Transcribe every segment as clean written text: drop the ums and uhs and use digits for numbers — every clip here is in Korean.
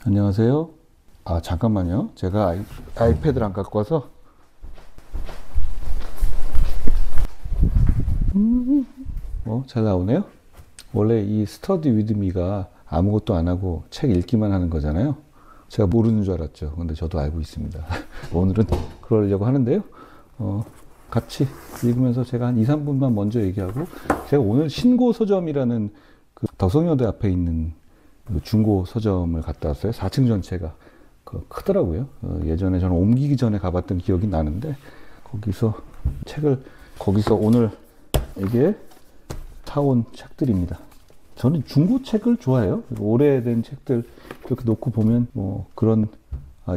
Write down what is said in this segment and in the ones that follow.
안녕하세요. 잠깐만요. 제가 아이패드를 안 갖고 와서. 잘 나오네요. 원래 이 스터디 위드 미가 아무것도 안 하고 책 읽기만 하는 거잖아요. 제가 모르는 줄 알았죠. 근데 저도 알고 있습니다. 오늘은 그러려고 하는데요. 같이 읽으면서 제가 한 2, 3분만 먼저 얘기하고, 제가 오늘 신고 서점이라는 그 덕성여대 앞에 있는 그 중고 서점을 갔다 왔어요. 4층 전체가 크더라고요. 예전에 저는 옮기기 전에 가봤던 기억이 나는데, 거기서 오늘 이게 사온 책들입니다. 저는 중고책을 좋아해요. 오래된 책들 이렇게 놓고 보면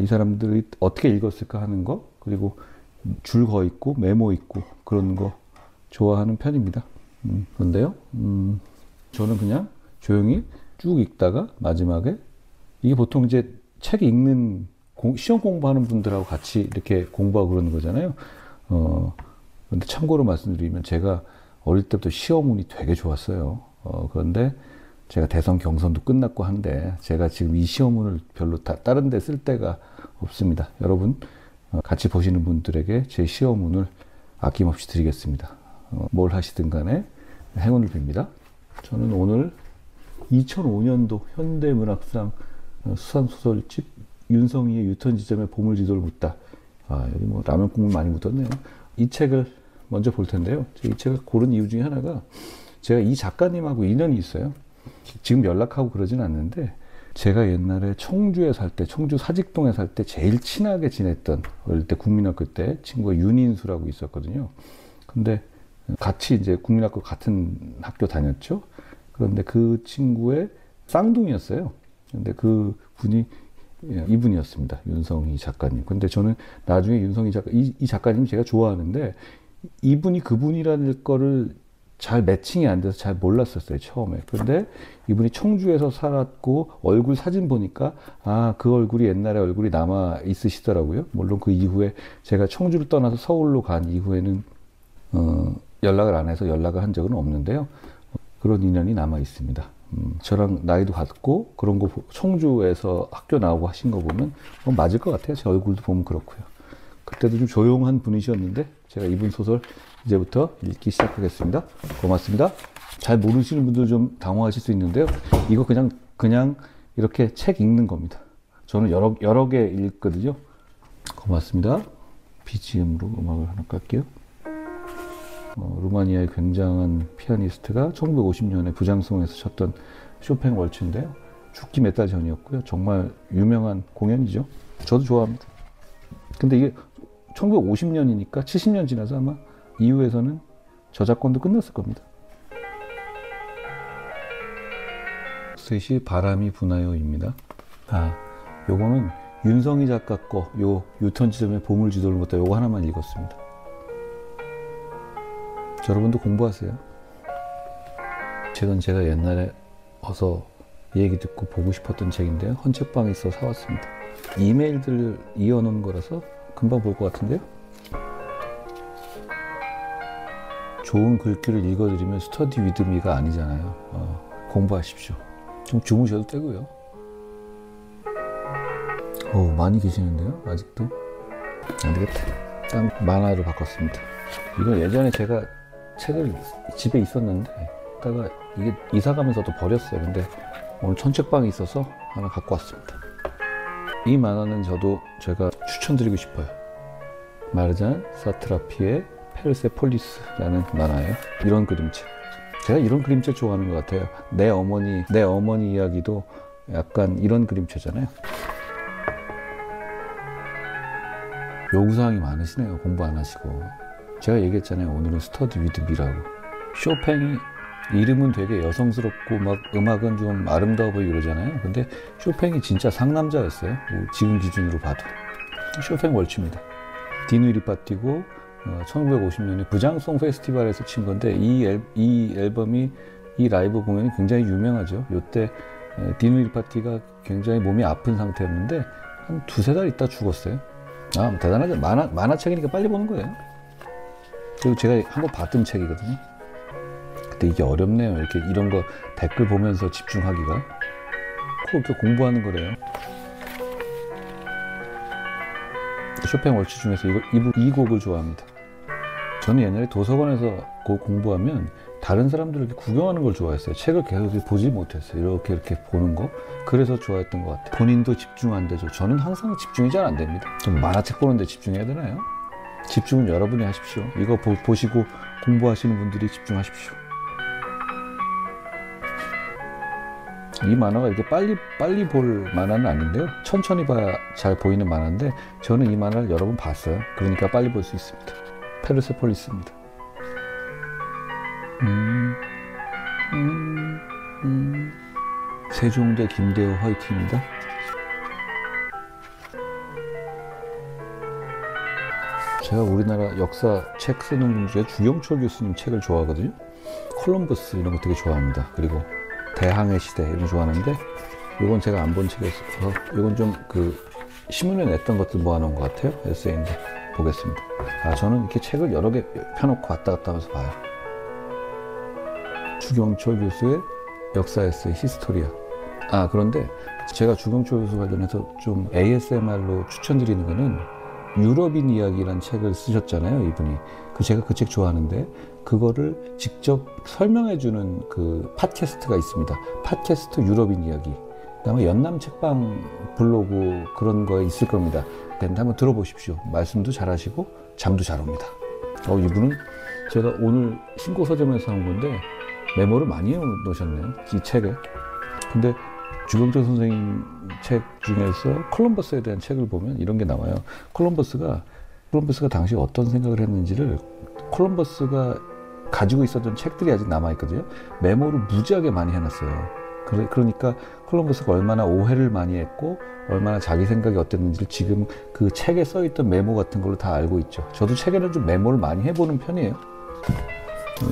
이 사람들이 어떻게 읽었을까 하는 거, 그리고 줄 거 있고 메모 있고 그런 거 좋아하는 편입니다. 그런데요, 저는 그냥 조용히 쭉 읽다가 마지막에, 이게 보통 이제 책 읽는 시험 공부하는 분들하고 같이 이렇게 공부하고 그러는 거잖아요. 근데 참고로 말씀드리면, 제가 어릴 때부터 시험 운이 되게 좋았어요. 그런데 제가 대선 경선도 끝났고 한데, 제가 지금 이 시험 운을 별로 다른 데 쓸 데가 없습니다. 여러분, 같이 보시는 분들에게 제 시험 운을 아낌없이 드리겠습니다. 뭘 하시든 간에 행운을 빕니다. 저는 오늘 2005년도 현대문학상 수상소설집 윤성희의 유턴 지점에 보물지도를 묻다. 여기 라면 국물 많이 묻었네요. 이 책을 먼저 볼 텐데요. 이 책을 고른 이유 중에 하나가, 제가 이 작가님하고 인연이 있어요. 지금 연락하고 그러진 않는데, 제가 옛날에 청주에 살 때, 청주 사직동에 살 때 제일 친하게 지냈던, 어릴 때 국민학교 때 친구가 윤인수라고 있었거든요. 근데 같이 이제 국민학교 같은 학교 다녔죠. 그런데 그 친구의 쌍둥이였어요. 근데 그 분이 이분이었습니다. 윤성희 작가님. 근데 저는 나중에 윤성희 이 작가님 제가 좋아하는데, 이분이 그분이라는 거를 잘 매칭이 안 돼서 잘 몰랐었어요, 처음에. 근데 이분이 청주에서 살았고, 얼굴 사진 보니까, 그 얼굴이 옛날에 얼굴이 남아 있으시더라고요. 물론 그 이후에 제가 청주를 떠나서 서울로 간 이후에는 연락을 안 해서 연락을 한 적은 없는데요. 그런 인연이 남아 있습니다. 저랑 나이도 같고, 그런 거 청주에서 학교 나오고 하신 거 보면 맞을 것 같아요. 제 얼굴도 보면 그렇고요. 그때도 좀 조용한 분이셨는데, 제가 이분 소설 이제부터 읽기 시작하겠습니다. 고맙습니다. 잘 모르시는 분들 좀 당황하실 수 있는데요. 이거 그냥 이렇게 책 읽는 겁니다. 저는 여러 개 읽거든요. 고맙습니다. BGM으로 음악을 하나 깔게요. 루마니아의 굉장한 피아니스트가 1950년에 부장성에서 쳤던 쇼팽 월츠인데요. 죽기 몇 달 전이었고요. 정말 유명한 공연이죠. 저도 좋아합니다. 근데 이게 1950년이니까 70년 지나서 아마 이후에서는 저작권도 끝났을 겁니다. 셋이 바람이 부나요입니다. 요거는 윤성희 작가 거, 요 유턴 지점의 보물 지도를 묻다, 요거 하나만 읽었습니다. 여러분도 공부하세요. 책은 제가 옛날에 어서 얘기 듣고 보고 싶었던 책인데요. 헌책방에 있어 사왔습니다. 이메일들 이어놓은 거라서 금방 볼 것 같은데요. 좋은 글귀를 읽어드리면 스터디 위드 미가 아니잖아요. 공부하십시오. 좀 주무셔도 되고요. 많이 계시는데요, 아직도. 안 되겠다. 짠, 만화로 바꿨습니다. 이건 예전에 제가 책을 집에 있었는데, 이게 이사 가면서도 버렸어요. 근데 오늘 천책방에 있어서 하나 갖고 왔습니다. 이 만화는 제가 추천드리고 싶어요. 마르잔 사트라피의 페르세폴리스라는 만화예요. 이런 그림책. 제가 이런 그림책 좋아하는 것 같아요. 내 어머니 이야기도 약간 이런 그림체잖아요. 요구사항이 많으시네요. 공부 안 하시고. 제가 얘기했잖아요. 오늘은 스터디 위드 미라고. 쇼팽이 이름은 되게 여성스럽고 음악은 좀 아름다워 보이고 그러잖아요. 근데 쇼팽이 진짜 상남자였어요. 지금 기준으로 봐도. 쇼팽 월츠입니다. 디누이 리파티고 1950년에 부장송 페스티벌에서 친 건데, 이 앨범이, 이 라이브 공연이 굉장히 유명하죠. 요때 디누이 리파티가 굉장히 몸이 아픈 상태였는데 한 두세 달 있다 죽었어요. 대단하죠. 만화책이니까 빨리 보는 거예요. 그리고 제가 한번 봤던 책이거든요. 근데 이게 어렵네요. 이런 거 댓글 보면서 집중하기가. 꼭 이렇게 공부하는 거래요. 쇼팽 월츠 중에서 이 곡을 좋아합니다. 저는 옛날에 도서관에서 공부하면 다른 사람들을 이렇게 구경하는 걸 좋아했어요. 책을 계속 보지 못했어요. 이렇게 보는 거. 그래서 좋아했던 것 같아요. 본인도 집중 안 되죠. 저는 항상 집중이 잘 안 됩니다. 좀 만화책 보는데 집중해야 되나요? 집중은 여러분이 하십시오. 이거 보시고 공부하시는 분들이 집중하십시오. 이 만화가 이렇게 빨리 볼 만화는 아닌데요. 천천히 봐야 잘 보이는 만화인데 저는 이 만화를 여러 번 봤어요. 그러니까 빨리 볼 수 있습니다. 페르세폴리스입니다. 세종대 김대호 화이트입니다. 제가 우리나라 역사 책 쓰는 분 중에 주경철 교수님 책을 좋아하거든요. 콜럼버스 이런 거 되게 좋아합니다. 그리고 대항해 시대 이런 거 좋아하는데 이건 제가 안 본 책이어서 이건 좀 신문에 냈던 것들 모아놓은 것 같아요. 에세이인데 보겠습니다. 저는 이렇게 책을 여러 개 펴놓고 왔다 갔다 하면서 봐요. 주경철 교수의 역사 에세이 히스토리아. 그런데 제가 주경철 교수 관련해서 좀 ASMR로 추천드리는 거는 유럽인 이야기라는 책을 쓰셨잖아요, 이분이. 제가 그 책 좋아하는데 그거를 직접 설명해주는 팟캐스트가 있습니다. 팟캐스트 유럽인 이야기. 그다음에 연남 책방 블로그 그런 거에 있을 겁니다. 한번 들어보십시오. 말씀도 잘하시고 잠도 잘 옵니다. 이분은 제가 오늘 신고 서점에서 한 건데 메모를 많이 넣으셨네요, 이 책에. 근데 주경철 선생님 책 중에서 콜럼버스에 대한 책을 보면 이런 게 나와요. 콜럼버스가 당시 어떤 생각을 했는지를 콜럼버스가 가지고 있었던 책들이 아직 남아있거든요. 메모를 무지하게 많이 해놨어요. 그러니까 콜럼버스가 얼마나 오해를 많이 했고 얼마나 자기 생각이 어땠는지를 지금 그 책에 써있던 메모 같은 걸로 다 알고 있죠. 저도 책에는 좀 메모를 많이 해보는 편이에요.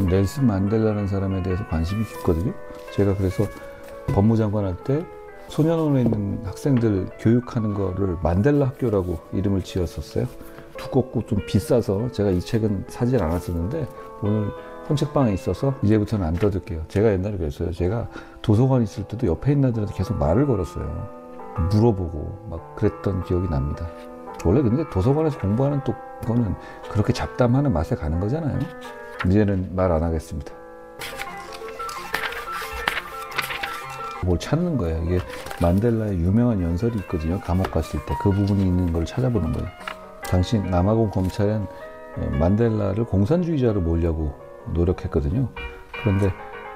넬슨 만델라라는 사람에 대해서 관심이 깊거든요. 제가 그래서 법무장관 할 때 소년원에 있는 학생들 교육하는 거를 만델라 학교라고 이름을 지었었어요. 두껍고 좀 비싸서 제가 이 책은 사질 않았었는데 오늘 폰책방에 있어서 이제부터는 안 떠들게요. 제가 옛날에 그랬어요. 제가 도서관 있을 때도 옆에 있는 애들한테 계속 말을 걸었어요. 물어보고 막 그랬던 기억이 납니다. 원래 근데 도서관에서 공부하는 또 그거는 그렇게 잡담하는 맛에 가는 거잖아요. 이제는 말 안 하겠습니다. 뭘 찾는 거예요. 이게 만델라의 유명한 연설이 있거든요. 감옥 갔을 때 그 부분이 있는 걸 찾아보는 거예요. 당시 남아공 검찰은 만델라를 공산주의자로 몰려고 노력했거든요. 그런데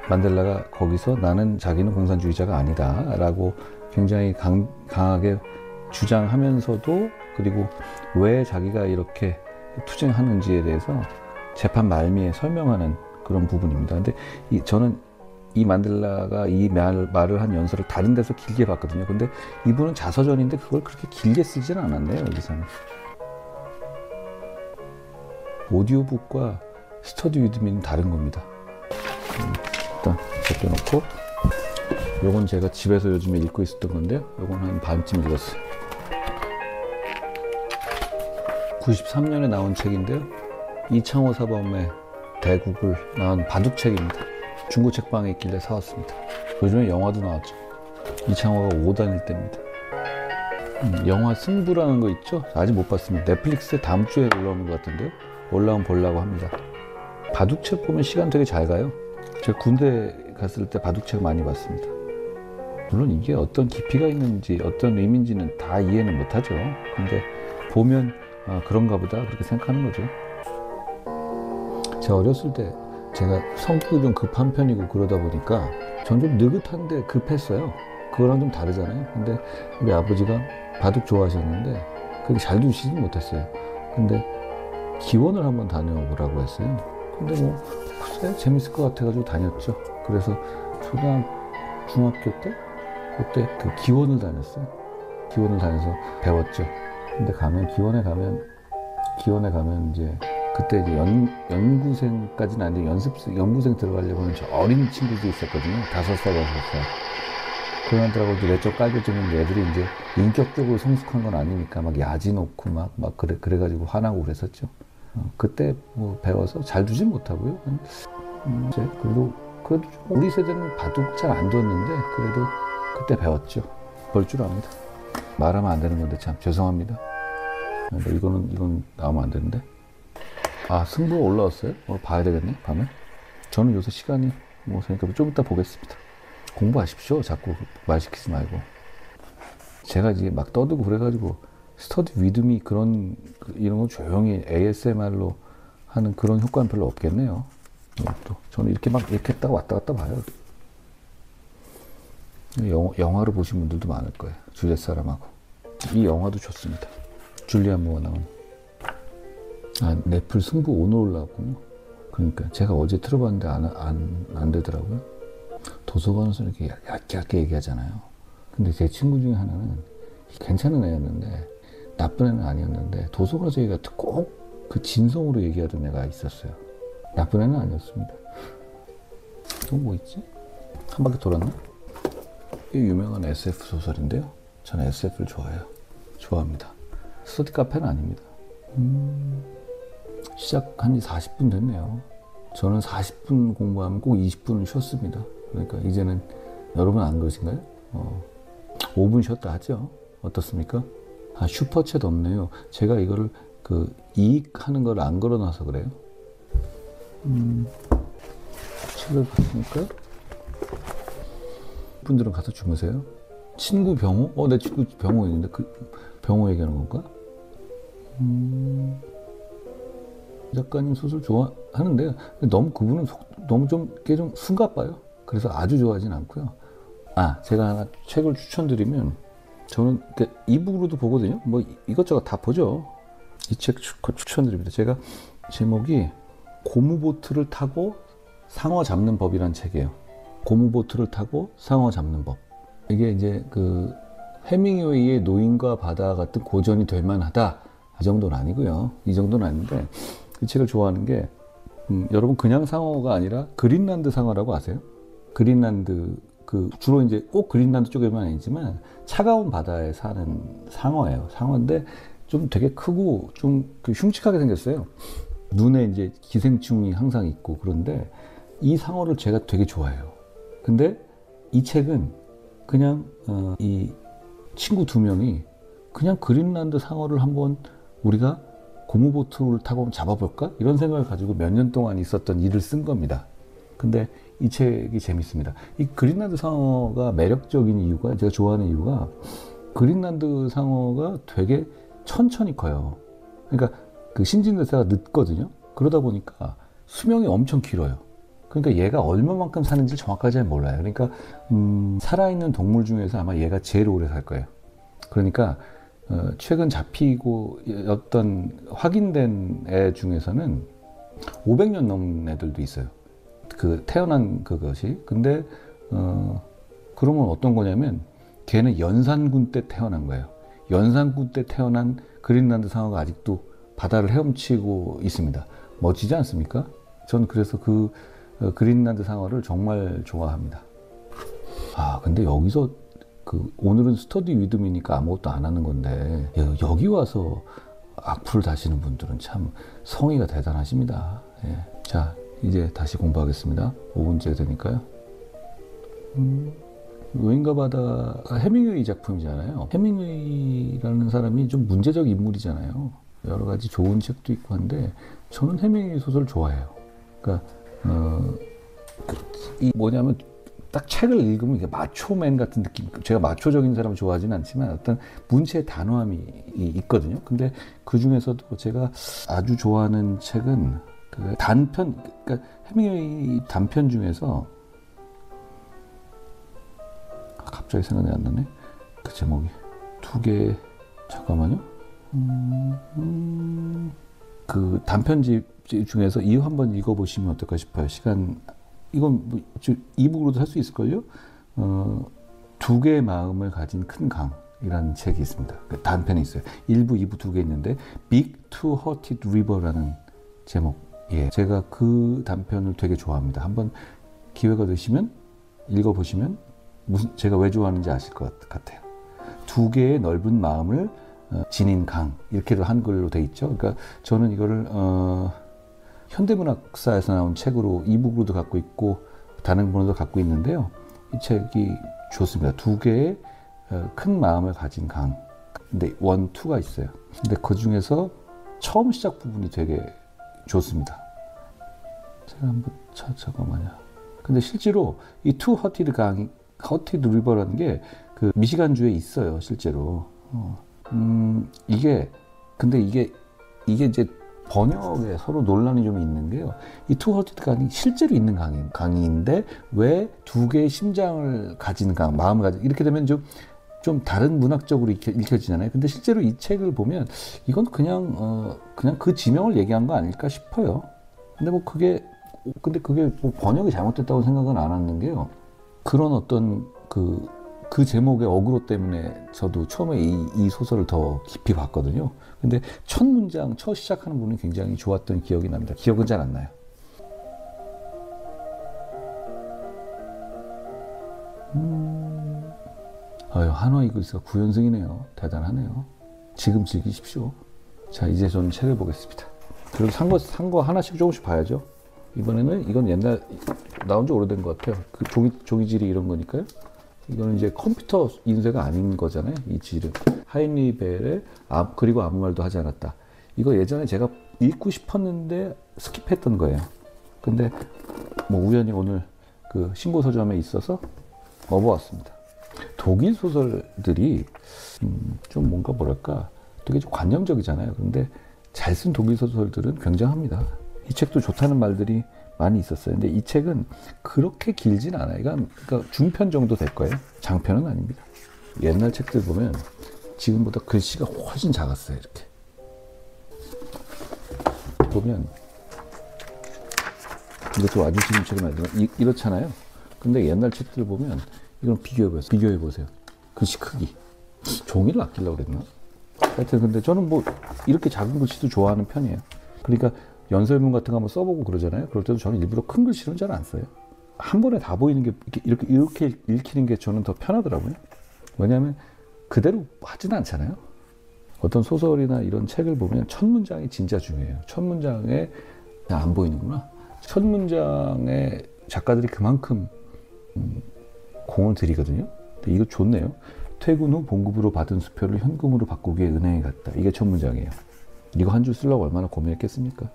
만델라가 거기서 나는 자기는 공산주의자가 아니다 라고 굉장히 강하게 주장하면서도 그리고 왜 자기가 이렇게 투쟁하는지에 대해서 재판 말미에 설명하는 그런 부분입니다. 근데 저는 이 만델라가 이 말을 한 연설을 다른 데서 길게 봤거든요. 근데 이분은 자서전인데 그걸 그렇게 길게 쓰지는 않았네요. 여기서는. 오디오북과 스터디 위드미는 다른 겁니다. 일단 제껴놓고 요건 제가 집에서 요즘에 읽고 있었던 건데요. 요건 한 반쯤 읽었어요. 93년에 나온 책인데요. 이창호 사범의 대국을 나온 바둑책입니다. 중고 책방에 있길래 사왔습니다. 요즘에 영화도 나왔죠. 이창호가 5단일 때입니다. 영화 승부라는 거 있죠? 아직 못 봤습니다. 넷플릭스에 다음 주에 올라오는 것 같은데요. 올라오면 보려고 합니다. 바둑책 보면 시간 되게 잘 가요. 제가 군대 갔을 때 바둑책 많이 봤습니다. 물론 이게 어떤 깊이가 있는지 어떤 의미인지는 다 이해는 못하죠. 근데 보면 그런가 보다 그렇게 생각하는 거죠. 제가 어렸을 때 제가 성격이 좀 급한 편이고 그러다 보니까 전 좀 느긋한데 급했어요. 그거랑 좀 다르잖아요. 근데 우리 아버지가 바둑 좋아하셨는데 그렇게 잘 두시진 못했어요. 근데 기원을 한번 다녀보라고 했어요. 근데 뭐 글쎄 재밌을 것 같아가지고 다녔죠. 그래서 중학교 때 그때 그 기원을 다녔어요. 기원을 다녀서 배웠죠. 근데 기원에 가면 이제 그때 이제 연구생까지는 아닌데 연구생 들어가려면 저 어린 친구도 있었거든요. 5살, 6살. 그런 애들하고 내적 깔겨주는 애들이 이제 인격적으로 성숙한 건 아니니까 막 야지 놓고 막 그래가지고 화나고 그랬었죠. 그때 뭐 배워서 잘 두진 못하고요. 그래도 우리 세대는 바둑 잘 안 뒀는데 그래도 그때 배웠죠. 볼 줄 압니다. 말하면 안 되는 건데 참 죄송합니다. 근데 이건 나오면 안 되는데. 아, 승부가 올라왔어요? 봐야 되겠네, 밤에. 저는 요새 시간이 뭐 그러니까 좀 이따 보겠습니다. 공부하십시오. 자꾸 말 시키지 말고. 제가 이제 막 떠들고 그래가지고 스터디 위드미 이런 거 조용히 ASMR로 하는 그런 효과는 별로 없겠네요. 또 저는 이렇게 했다가 왔다 갔다 봐요. 영화로 보신 분들도 많을 거예요. 주제 사람하고. 이 영화도 좋습니다. 줄리안 무어 나온. 아, 넷플 승부 오늘 올라왔군요. 그러니까 제가 어제 틀어봤는데 안 되더라고요. 도서관에서 이렇게 얇게 얘기하잖아요. 근데 제 친구 중에 하나는 괜찮은 애였는데 나쁜 애는 아니었는데 도서관에서 얘기할 때 꼭 그 진성으로 얘기하던 애가 있었어요. 나쁜 애는 아니었습니다. 또 뭐 있지? 한 바퀴 돌았나? 이 유명한 SF 소설인데요. 저는 SF를 좋아합니다. 스터디 카페는 아닙니다. 시작한 지 40분 됐네요. 저는 40분 공부하면 꼭 20분을 쉬었습니다. 그러니까 이제는 여러분 안 그러신가요? 5분 쉬었다 하죠. 어떻습니까? 아, 슈퍼챗 없네요. 제가 이거를 이익하는 걸 안 걸어놔서 그래요. 책을 봤으니까 분들은 가서 주무세요. 친구 병호? 내 친구 병호 얘기인데 병호 얘기하는 건가? 작가님 소설 좋아하는데 너무 그분은 너무 좀 숨가빠요. 그래서 아주 좋아하진 않고요. 아, 제가 하나 책을 추천드리면 저는 이북으로도 보거든요. 뭐 이것저것 다 보죠. 이 책 추천드립니다. 제가 제목이 고무보트를 타고 상어 잡는 법이란 책이에요. 고무보트를 타고 상어 잡는 법. 이게 이제 해밍웨이의 노인과 바다 같은 고전이 될 만하다. 이 정도는 아니고요. 이 정도는 아닌데 이 책을 좋아하는 게 여러분 그냥 상어가 아니라 그린란드 상어라고 아세요? 그린란드 주로 이제 꼭 그린란드 쪽에만 아니지만 차가운 바다에 사는 상어예요. 상어인데 좀 되게 크고 좀 흉측하게 생겼어요. 눈에 이제 기생충이 항상 있고 그런데 이 상어를 제가 되게 좋아해요. 근데 이 책은 그냥 이 친구 2명이 그냥 그린란드 상어를 한번 우리가 고무보트를 타고 한번 잡아볼까? 이런 생각을 가지고 몇 년 동안 있었던 일을 쓴 겁니다. 근데 이 책이 재밌습니다. 이 그린란드 상어가 매력적인 이유가, 제가 좋아하는 이유가 그린란드 상어가 되게 천천히 커요. 그러니까 신진대사가 늦거든요. 그러다 보니까 수명이 엄청 길어요. 그러니까 얘가 얼마만큼 사는지 정확하게 잘 몰라요. 그러니까 살아있는 동물 중에서 아마 얘가 제일 오래 살 거예요. 그러니까 최근 잡히고 어떤 확인된 애 중에서는 500년 넘은 애들도 있어요. 태어난 그것이. 근데 그러면 어떤 거냐면 걔는 연산군 때 태어난 거예요. 연산군 때 태어난 그린란드 상어가 아직도 바다를 헤엄치고 있습니다. 멋지지 않습니까? 전 그래서 그린란드 상어를 정말 좋아합니다. 아, 근데 여기서 오늘은 스터디 위드미니까 아무것도 안 하는 건데 여기 와서 악플을 다시는 분들은 참 성의가 대단하십니다. 예. 자, 이제 다시 공부하겠습니다. 5분째 되니까요. 노인과 바다가 해밍웨이 작품이잖아요. 해밍웨이라는 사람이 좀 문제적 인물이잖아요. 여러 가지 좋은 책도 있고 한데 저는 해밍웨이 소설 좋아해요. 그러니까 뭐냐면 딱 책을 읽으면 이게 마초맨 같은 느낌. 제가 마초적인 사람을 좋아하지는 않지만 어떤 문체의 단호함이 있거든요. 근데 그 중에서도 제가 아주 좋아하는 책은 단편, 그러니까 해밍웨이 단편 중에서 갑자기 생각이 안 나네. 그 제목이 2개, 잠깐만요. 그 단편집 중에서 이거 한번 읽어보시면 어떨까 싶어요. 이건 뭐 이북으로도 살 수 있을걸요? 2개의 마음을 가진 큰 강이라는 책이 있습니다. 단편이 있어요. 1부, 2부 2개 있는데 Big Two-Hearted River라는 제목. 예, 제가 그 단편을 되게 좋아합니다. 한번 기회가 되시면 읽어보시면 제가 왜 좋아하는지 아실 것 같아요. 2개의 넓은 마음을 지닌 강, 이렇게도 한글로 돼 있죠. 그러니까 저는 이거를 현대문학사에서 나온 책으로 이북으로도 갖고 있고 단행본으로도 갖고 있는데요. 이 책이 좋습니다. 2개의 큰 마음을 가진 강. 근데 1, 2가 있어요. 근데 그 중에서 처음 시작 부분이 되게 좋습니다. 제가 한번 잠깐만요. 근데 실제로 이 투 허티드 리버라는 게 그 미시간주에 있어요, 실제로. 근데 이게 이제 번역에 서로 논란이 좀 있는 게요. 이 투 허티드 강이 실제로 있는 강인데 왜 두 개의 심장을 가진 마음을 가진 이렇게 되면 좀 다른 문학적으로 읽혀지잖아요. 근데 실제로 이 책을 보면 이건 그냥 그 지명을 얘기한 거 아닐까 싶어요. 근데 그게 뭐 번역이 잘못됐다고 생각은 안 하는 게요. 그런 어떤 그 제목의 어그로 때문에 저도 처음에 이 소설을 더 깊이 봤거든요. 근데 첫 문장, 첫 시작하는 부분이 굉장히 좋았던 기억이 납니다. 기억은 잘 안 나요. 한화 이글스가 9연승이네요. 대단하네요. 지금 즐기십시오. 자, 이제 저는 책을 보겠습니다. 그리고 산 거 하나씩 조금씩 봐야죠. 이번에는 이건 옛날 나온 지 오래된 것 같아요. 그 종이질이 이런 거니까요. 이거는 이제 컴퓨터 인쇄가 아닌 거잖아요. 이 질은 하임리벨의 그리고 아무 말도 하지 않았다. 이거 예전에 제가 읽고 싶었는데 스킵했던 거예요. 근데 뭐 우연히 오늘 그 신고 서점에 있어서 먹어왔습니다. 독일 소설들이 좀 뭔가 뭐랄까 되게 좀 관념적이잖아요. 근데 잘 쓴 독일 소설들은 굉장합니다. 이 책도 좋다는 말들이 많이 있었어요. 근데 이 책은 그렇게 길진 않아요. 그러니까 중편 정도 될 거예요. 장편은 아닙니다. 옛날 책들 보면 지금보다 글씨가 훨씬 작았어요. 이렇게 보면 이것도 아주 지금 책은 아니지만 이렇잖아요. 근데 옛날 책들 보면 이건 비교해 보세요. 글씨 크기. 종이를 아끼려고 그랬나? 하여튼 근데 저는 뭐 이렇게 작은 글씨도 좋아하는 편이에요. 그러니까 연설문 같은 거 한번 써보고 그러잖아요. 그럴 때도 저는 일부러 큰 글씨는 잘 안 써요. 한 번에 다 보이는 게 이렇게 읽히는 게 저는 더 편하더라고요. 왜냐하면 그대로 하지는 않잖아요. 어떤 소설이나 이런 책을 보면 첫 문장이 진짜 중요해요. 첫 문장에 안 보이는구나. 첫 문장에 작가들이 그만큼 공을 들이거든요. 근데 이거 좋네요. 퇴근 후 봉급으로 받은 수표를 현금으로 바꾸기 위해 은행에 갔다. 이게 첫 문장이에요. 이거 한 줄 쓰려고 얼마나 고민했겠습니까?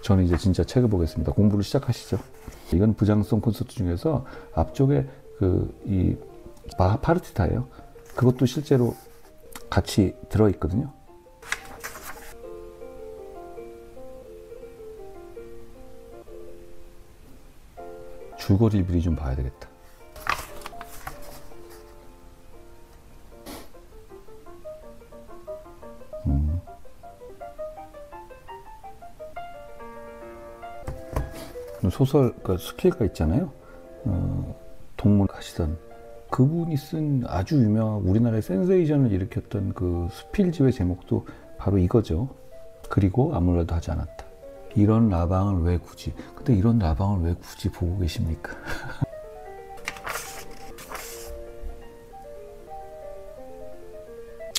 저는 이제 진짜 책을 보겠습니다. 공부를 시작하시죠. 이건 부장성 콘서트 중에서 앞쪽에 이 마하파르티타예요. 그것도 실제로 같이 들어있거든요. 줄거리를 미리 좀 봐야 되겠다. 소설, 그러니까 스킬가 있잖아요. 동문 가시던 그분이 쓴 아주 유명한 우리나라의 센세이션을 일으켰던 그 수필집의 제목도 바로 이거죠. 그리고 아무 말도 하지 않았다. 이런 라방을 왜 굳이? 근데 이런 라방을 왜 굳이 보고 계십니까?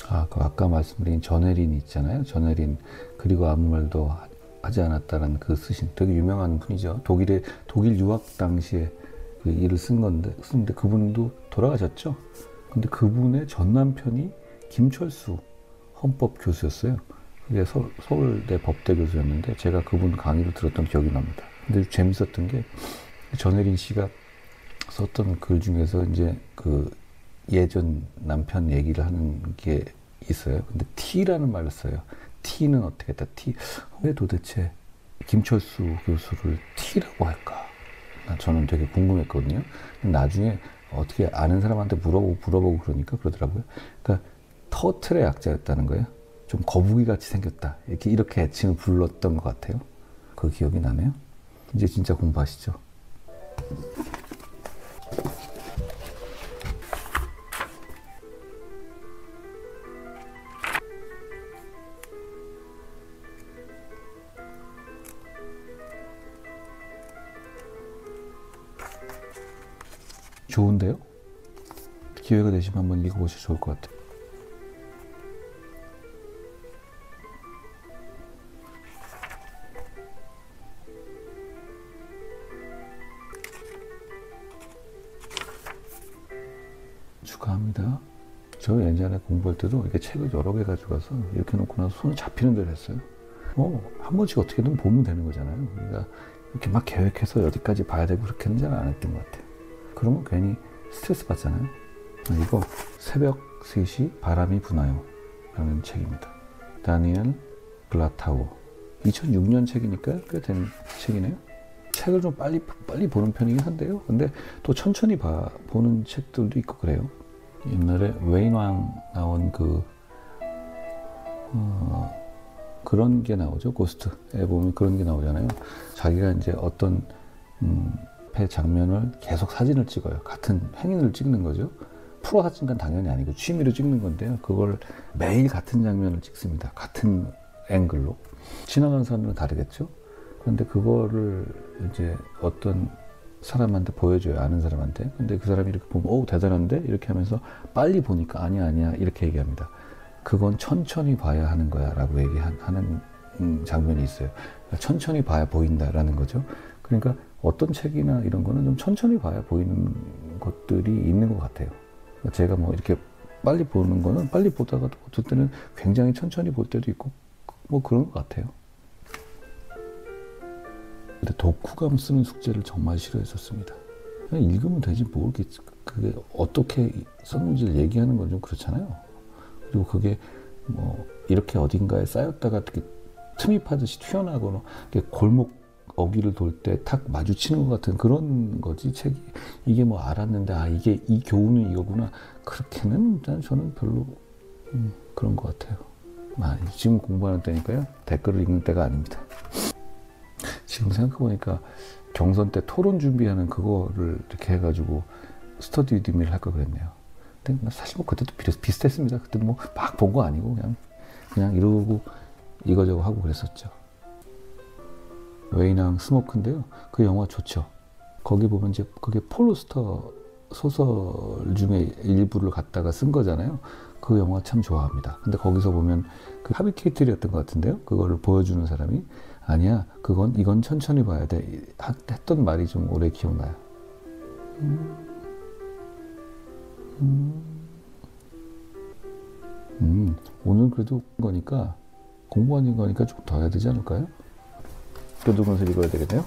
아까 말씀드린 전혜린 있잖아요. 전혜린 그리고 아무 말도 하지 않았다라는 그 쓰신 되게 유명한 분이죠. 독일 유학 당시에 그 일을 쓴데 그분도 돌아가셨죠. 근데 그분의 전 남편이 김철수 헌법 교수였어요. 그게 서울대 법대 교수였는데 제가 그분 강의를 들었던 기억이 납니다. 근데 재밌었던 게 전혜린 씨가 썼던 글 중에서 이제 그 예전 남편 얘기를 하는 게 있어요. 근데 T라는 말을 써요. T는 어떻게 했다. 왜 도대체 김철수 교수를 T라고 할까? 저는 되게 궁금했거든요. 나중에 어떻게 아는 사람한테 물어보고 그러더라고요. 그러니까 터틀의 약자였다는 거예요. 좀 거북이 같이 생겼다. 이렇게 애칭을 불렀던 것 같아요. 그 기억이 나네요. 이제 진짜 공부하시죠. 좋은데요? 기회가 되시면 한번 읽어보시면 좋을 것 같아요. 축하합니다. 저 예전에 공부할 때도 이렇게 책을 여러 개 가져가서 이렇게 놓고 나서 손이 잡히는 대로 했어요. 한 번씩 어떻게든 보면 되는 거잖아요. 그러니까 이렇게 막 계획해서 어디까지 봐야 되고 그렇게는 잘 안 했던 것 같아요. 그러면 괜히 스트레스 받잖아요. 이거 새벽 3시 바람이 부나요 라는 책입니다. 다니엘 글라타워. 2006년 책이니까 꽤 된 책이네요. 책을 좀 빨리 보는 편이긴 한데요. 근데 또 천천히 보는 책들도 있고 그래요. 옛날에 웨인왕 나온 그런 게 나오죠. 고스트에 보면 그런 게 나오잖아요. 자기가 이제 어떤 배 장면을 계속 사진을 찍어요. 같은 행인을 찍는 거죠. 프로 사진관 당연히 아니고 취미로 찍는 건데요. 그걸 매일 같은 장면을 찍습니다. 같은 앵글로. 지나가는 사람들은 다르겠죠. 그런데 그거를 이제 어떤 사람한테 보여줘요. 아는 사람한테. 근데 그 사람이 이렇게 보면 오 대단한데? 이렇게 하면서 빨리 보니까 아니야 이렇게 얘기합니다. 그건 천천히 봐야 하는 거야 라고 얘기하는 장면이 있어요. 천천히 봐야 보인다라는 거죠. 그러니까 어떤 책이나 이런 거는 좀 천천히 봐야 보이는 것들이 있는 것 같아요. 제가 뭐 이렇게 빨리 보는 거는 빨리 보다가도 어떨 때는 굉장히 천천히 볼 때도 있고 뭐 그런 것 같아요. 근데 독후감 쓰는 숙제를 정말 싫어했었습니다. 그냥 읽으면 되지 뭐 그게 어떻게 썼는지를 얘기하는 건 좀 그렇잖아요. 그리고 그게 뭐 이렇게 어딘가에 쌓였다가 이렇게 틈이 파듯이 튀어나오거나 골목 어귀를 돌 때 탁 마주치는 것 같은 그런 거지 책이. 이게 뭐 알았는데 이게 이 교훈은 이거구나 그렇게는 일단 저는 별로 그런 것 같아요. 지금 공부하는 때니까요. 댓글을 읽는 때가 아닙니다. 지금 생각해보니까 경선 때 토론 준비하는 그거를 이렇게 해가지고 스터디 위드 미를 할 걸 그랬네요. 근데 사실 뭐 그때도 비슷했습니다. 그때도 뭐 막 본 거 아니고 그냥 이러고 이거저거 하고 그랬었죠. 웨인왕 스모크인데요. 그 영화 좋죠. 거기 보면 이제 그게 폴 오스터 소설 중에 일부를 갖다가 쓴 거잖아요. 그 영화 참 좋아합니다. 근데 거기서 보면 그 하비 케이틀이었던 것 같은데요. 그거를 보여주는 사람이 아니야. 이건 천천히 봐야 돼. 했던 말이 좀 오래 기억나요. 오늘 그래도 공부하는 거니까 좀 더 해야 되지 않을까요? 교도문서 읽어야 되겠네요.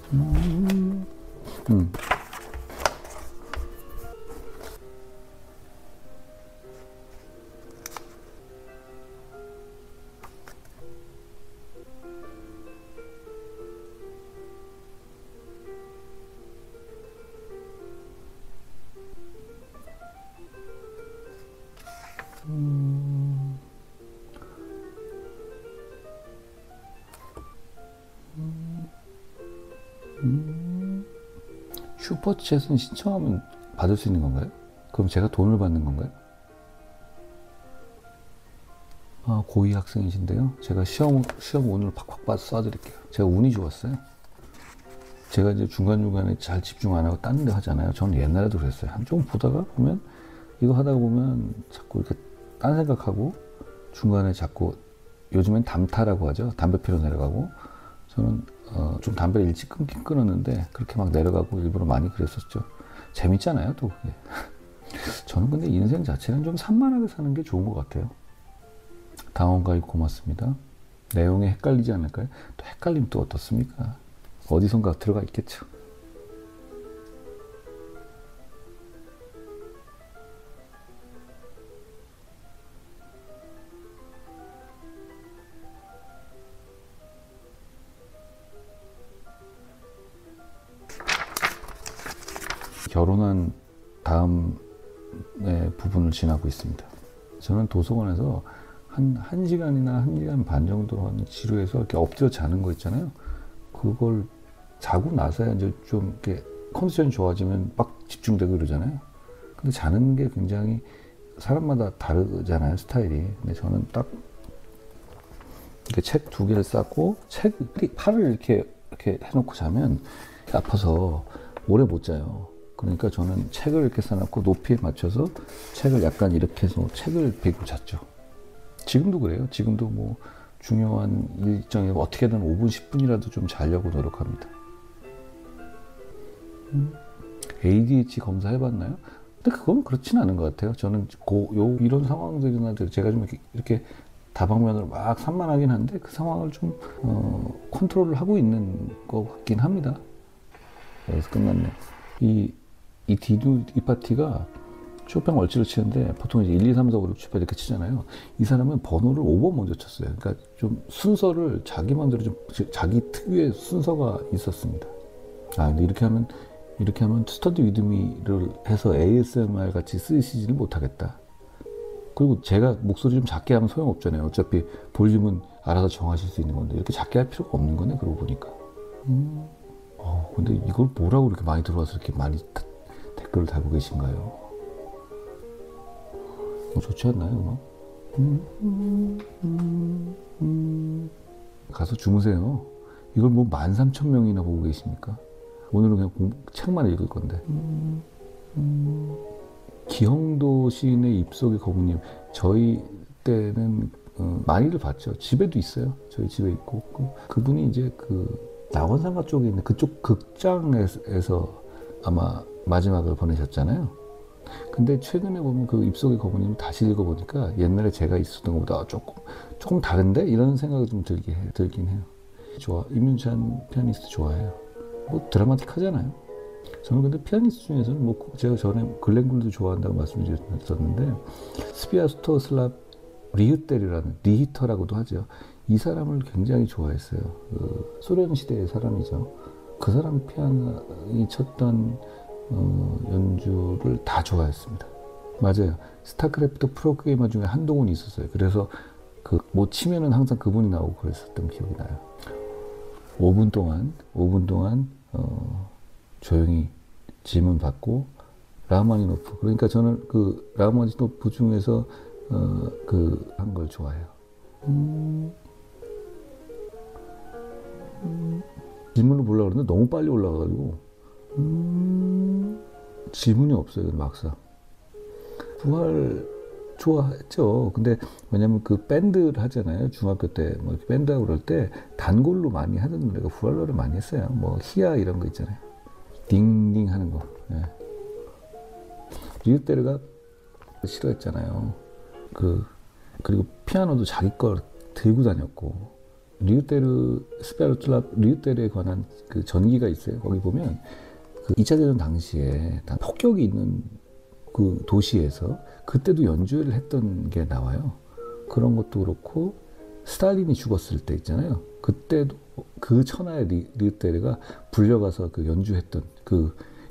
슈퍼챗은 신청하면 받을 수 있는 건가요? 그럼 제가 돈을 받는 건가요? 고2 학생이신데요. 제가 시험 오늘 팍팍 쏴드릴게요. 제가 운이 좋았어요. 제가 이제 중간중간에 잘 집중 안 하고 딴 데 하잖아요. 저는 옛날에도 그랬어요. 좀 보다가 보면 이거 하다가 보면 자꾸 이렇게 딴 생각하고 중간에 자꾸 요즘엔 담타라고 하죠. 담배 피러 내려가고 저는 좀 담배를 일찍 끊긴 끊었는데 그렇게 막 내려가고 일부러 많이 그랬었죠. 재밌잖아요 또 그게. 저는 근데 인생 자체는 좀 산만하게 사는 게 좋은 것 같아요. 당원가입 고맙습니다. 내용에 헷갈리지 않을까요? 또 헷갈리면 또 어떻습니까? 어디선가 들어가 있겠죠. 결혼한 다음의 부분을 지나고 있습니다. 저는 도서관에서 한 1시간이나 1시간 반 정도 지루해서 이렇게 엎드려 자는 거 있잖아요. 그걸 자고 나서야 이제 좀 이렇게 컨디션이 좋아지면 막 집중되고 이러잖아요. 근데 자는 게 굉장히 사람마다 다르잖아요, 스타일이. 근데 저는 딱 이렇게 책 2개를 쌓고 팔을 이렇게 해놓고 자면 아파서 오래 못 자요. 그러니까 저는 책을 이렇게 써놓고 높이에 맞춰서 책을 약간 이렇게 해서 책을 베고 잤죠. 지금도 그래요. 지금도 뭐 중요한 일정에 어떻게든 5분, 10분이라도 좀 자려고 노력합니다. ADHD 검사 해봤나요? 근데 그건 그렇진 않은 것 같아요. 저는 이런 상황들이나 제가 좀 이렇게 다방면으로 막 산만하긴 한데 그 상황을 좀 컨트롤을 하고 있는 것 같긴 합니다. 그래서 끝났네. 이 디두 이 파티가 쇼팽 월치를 치는데 보통 이제 1, 2, 3, 4, 5, 6, 7, 8 이렇게 치잖아요. 이 사람은 번호를 5번 먼저 쳤어요. 그러니까 좀 순서를 자기 마음대로 좀 자기 특유의 순서가 있었습니다. 근데 이렇게 하면 스터디 위드미를 해서 ASMR 같이 쓰시지를 못하겠다. 그리고 제가 목소리 좀 작게 하면 소용없잖아요. 어차피 볼륨은 알아서 정하실 수 있는 건데 이렇게 작게 할 필요가 없는 거네. 그러고 보니까. 근데 이걸 뭐라고 이렇게 많이 들어와서 이렇게 많이 댓글을 달고 계신가요? 좋지 않나요, 가서 주무세요. 이걸 뭐 13,000명이나 보고 계십니까? 오늘은 그냥 책만 읽을 건데. 기형도 시인의 입속의 거북님. 저희 때는 많이들 봤죠. 집에도 있어요. 저희 집에 있고. 그분이 이제 낙원상가 쪽에 있는 그쪽 극장에서 아마 마지막을 보내셨잖아요. 근데 최근에 보면 그 입속의 거북님 다시 읽어보니까 옛날에 제가 있었던 것보다 조금 다른데? 이런 생각이 좀 들긴 해요. 임윤찬 피아니스트 좋아해요. 뭐 드라마틱하잖아요. 저는 근데 피아니스트 중에서는 뭐 제가 전에 글렌 굴도 좋아한다고 말씀드렸었는데 스비아스토슬랍 리히터라고도 하죠. 이 사람을 굉장히 좋아했어요. 소련 시대의 사람이죠. 그 사람 피아노이 쳤던 연주를 다 좋아했습니다. 맞아요. 스타크래프트 프로게이머 중에 한동훈이 있었어요. 그래서 뭐 치면은 항상 그분이 나오고 그랬었던 기억이 나요. 5분 동안 조용히 질문 받고 라흐마니노프. 그러니까 저는 라흐마니노프 중에서 한 걸 좋아해요. 질문을 보려고 그러는데 너무 빨리 올라가가지고 질문이 없어요. 막상. 부활 좋아했죠. 근데 왜냐면 밴드를 하잖아요. 중학교 때 뭐 이렇게 밴드하고 그럴 때 단골로 많이 하던 노래가 부활 노래 많이 했어요. 뭐 히야 이런 거 있잖아요. 딩딩 하는 거. 예. 리우테르가 싫어했잖아요. 그리고 피아노도 자기 걸 들고 다녔고 리우테르에 관한 전기가 있어요. 거기 보면 2차 대전 당시에 폭격이 있는 그 도시에서 그때도 연주회를 했던 게 나와요. 그런 것도 그렇고 스탈린이 죽었을 때 있잖아요. 그때도 그 천하의 리우테르가 불려가서 연주했던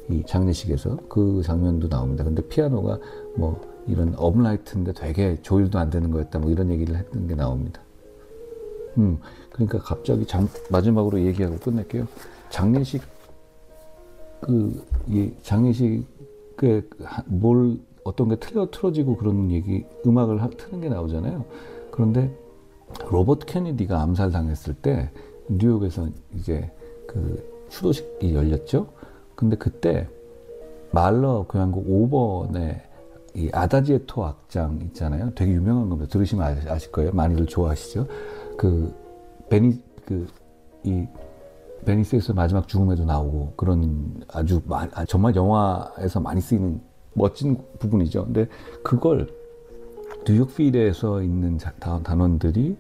이 장례식에서 그 장면도 나옵니다. 근데 피아노가 뭐 이런 업라이트인데 되게 조율도 안 되는 거였다. 뭐 이런 얘기를 했던 게 나옵니다. 그러니까 갑자기 마지막으로 얘기하고 끝낼게요. 장례식에 어떤 게 틀어지고 그런 음악을 트는 게 나오잖아요. 그런데 로버트 케네디가 암살당했을 때 뉴욕에서 이제 추도식이 열렸죠. 근데 그때 말러 교향곡 5번의 이 아다지에토 악장 있잖아요. 되게 유명한 겁니다. 들으시면 아실 거예요. 많이들 좋아하시죠. 베니스에서 마지막 죽음에도 나오고 그런 정말 영화에서 많이 쓰이는 멋진 부분이죠. 근데 그걸 뉴욕 필에서 있는 단원들이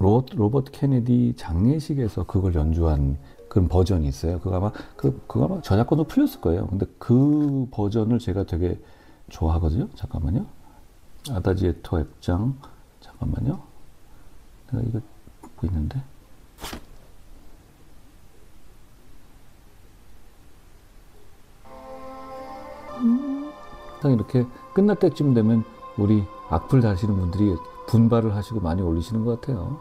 로버트 케네디 장례식에서 그걸 연주한 그런 버전이 있어요. 그거 아마 저작권도 풀렸을 거예요. 근데 그 버전을 제가 되게 좋아하거든요. 잠깐만요. 아다지에토 악장. 잠깐만요. 내가 이거 보고 있는데. 이렇게 끝날 때쯤 되면 우리 악플 다시는 분들이 분발을 하시고 많이 올리시는 것 같아요.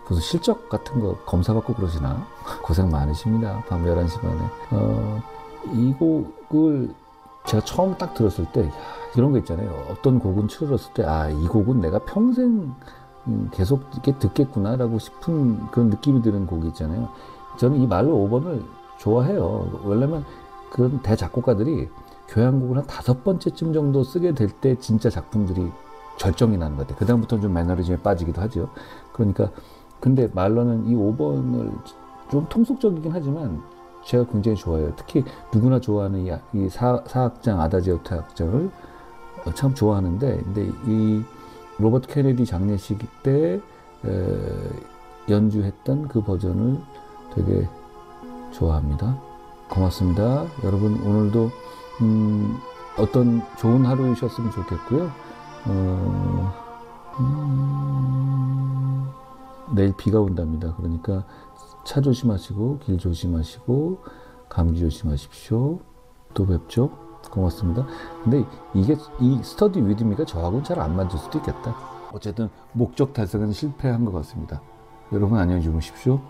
무슨 실적 같은 거 검사받고 그러시나? 고생 많으십니다. 밤 11시 반에. 이 곡을 제가 처음 딱 들었을 때 이런 거 있잖아요. 어떤 곡은 틀었을 때 이 곡은 내가 평생 계속 이렇게 듣겠구나 라고 싶은 그런 느낌이 드는 곡이 있잖아요. 저는 이 말로 5번을 좋아해요. 왜냐면 그런 대작곡가들이 교향곡을 한 5번째쯤 정도 쓰게 될 때 진짜 작품들이 절정이 나는 것 같아요. 그 다음부터는 좀 매너리즘에 빠지기도 하죠. 그러니까 근데 말러는 이 5번을 좀 통속적이긴 하지만 제가 굉장히 좋아해요. 특히 누구나 좋아하는 이 사악장 아다지오 타악장을 참 좋아하는데, 근데 이 로버트 케네디 장례식 때 연주했던 그 버전을 되게 좋아합니다. 고맙습니다. 여러분 오늘도 어떤 좋은 하루이셨으면 좋겠고요. 내일 비가 온답니다. 그러니까 차 조심하시고 길 조심하시고 감기 조심하십시오. 또 뵙죠. 고맙습니다. 근데 이게 이 스터디 위드 미가 저하고는 잘 안 맞을 수도 있겠다. 어쨌든 목적 달성은 실패한 것 같습니다. 여러분 안녕히 주무십시오.